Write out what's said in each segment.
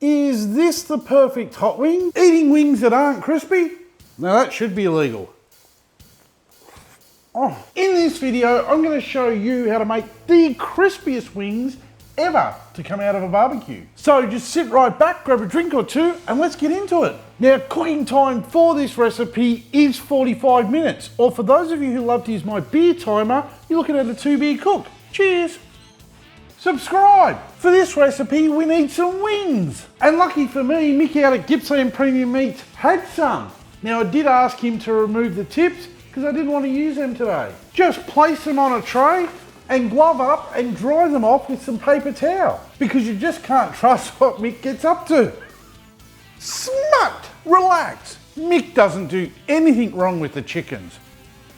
Is this the perfect hot wing? Eating wings that aren't crispy? Now that should be illegal. Oh. In this video, I'm going to show you how to make the crispiest wings ever to come out of a barbecue. So just sit right back, grab a drink or two, and let's get into it. Now, cooking time for this recipe is 45 minutes, or for those of you who love to use my beer timer, you're looking at a 2-beer cook. Cheers. Subscribe. For this recipe, we need some wings. And lucky for me, Mickey out at Gippsland Premium Meats had some. Now, I did ask him to remove the tips because I didn't want to use them today. Just place them on a tray and glove up and dry them off with some paper towel, because you just can't trust what Mick gets up to. Smut! Relax. Mick doesn't do anything wrong with the chickens.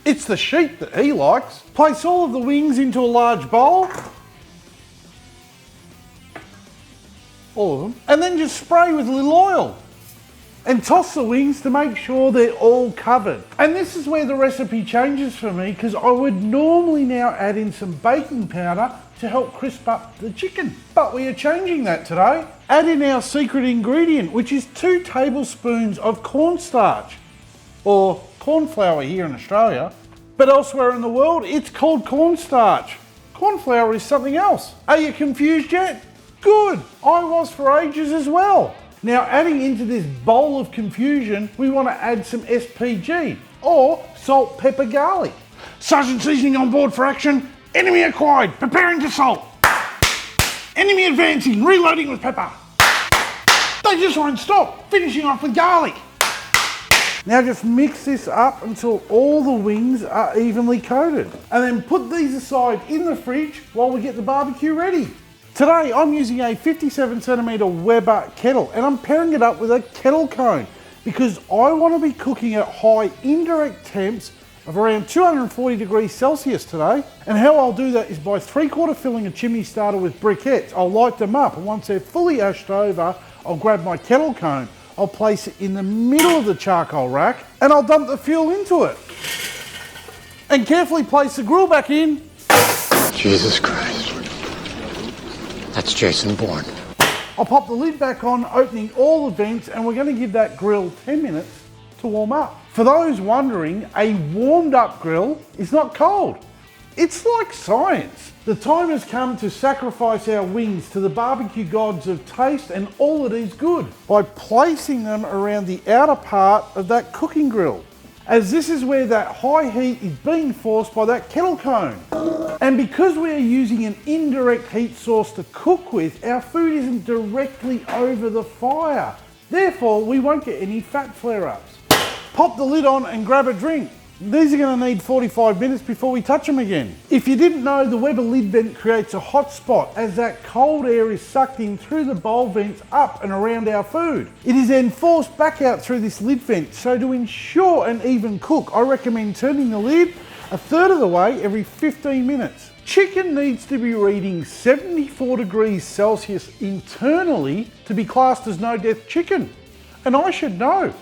It's the sheep that he likes. Place all of the wings into a large bowl. All of them. And then just spray with a little oil. And toss the wings to make sure they're all covered. And this is where the recipe changes for me, because I would normally now add in some baking powder to help crisp up the chicken. But we are changing that today. Add in our secret ingredient, which is 2 tablespoons of cornstarch, or corn flour here in Australia, but elsewhere in the world it's called cornstarch. Corn flour is something else. Are you confused yet? Good, I was for ages as well. Now, adding into this bowl of confusion, we want to add some SPG, or salt, pepper, garlic. Sergeant seasoning on board for action. Enemy acquired, preparing to salt. Enemy advancing, reloading with pepper. They just won't stop, finishing off with garlic. Now just mix this up until all the wings are evenly coated. And then put these aside in the fridge while we get the barbecue ready. Today I'm using a 57cm Weber kettle, and I'm pairing it up with a kettle cone because I want to be cooking at high indirect temps of around 240 degrees Celsius today. And how I'll do that is by 3/4 filling a chimney starter with briquettes. I'll light them up, and once they're fully ashed over, I'll grab my kettle cone, I'll place it in the middle of the charcoal rack, and I'll dump the fuel into it. And carefully place the grill back in. Jesus Christ. That's Jason Bourne. I'll pop the lid back on, opening all the vents, and we're going to give that grill 10 minutes to warm up. For those wondering, a warmed up grill is not cold. It's like science. The time has come to sacrifice our wings to the barbecue gods of taste and all that is good by placing them around the outer part of that cooking grill, as this is where that high heat is being forced by that kettle cone. And because we are using an indirect heat source to cook with, our food isn't directly over the fire. Therefore, we won't get any fat flare-ups. Pop the lid on and grab a drink. These are going to need 45 minutes before we touch them again. If you didn't know, the Weber lid vent creates a hot spot as that cold air is sucked in through the bowl vents up and around our food. It is then forced back out through this lid vent, so to ensure an even cook, I recommend turning the lid 1/3 of the way every 15 minutes. Chicken needs to be reading 74 degrees Celsius internally to be classed as no-death chicken. And I should know.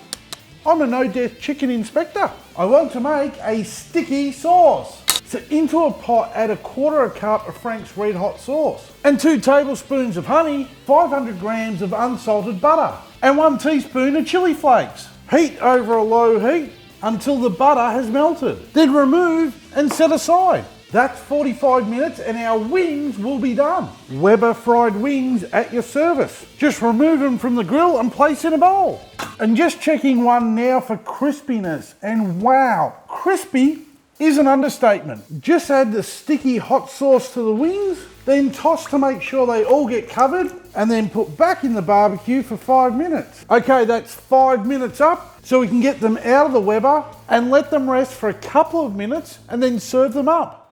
I'm a no-death chicken inspector. I want to make a sticky sauce. So into a pot, add 1/4 cup of Frank's Red Hot sauce and 2 tablespoons of honey, 500 grams of unsalted butter, and 1 teaspoon of chili flakes. Heat over a low heat until the butter has melted. Then remove and set aside. That's 45 minutes and our wings will be done. Weber fried wings at your service. Just remove them from the grill and place in a bowl. And just checking one now for crispiness, and wow, crispy is an understatement. Just add the sticky hot sauce to the wings, then toss to make sure they all get covered, and then put back in the barbecue for 5 minutes. Okay, that's 5 minutes up, so we can get them out of the Weber and let them rest for a couple of minutes and then serve them up.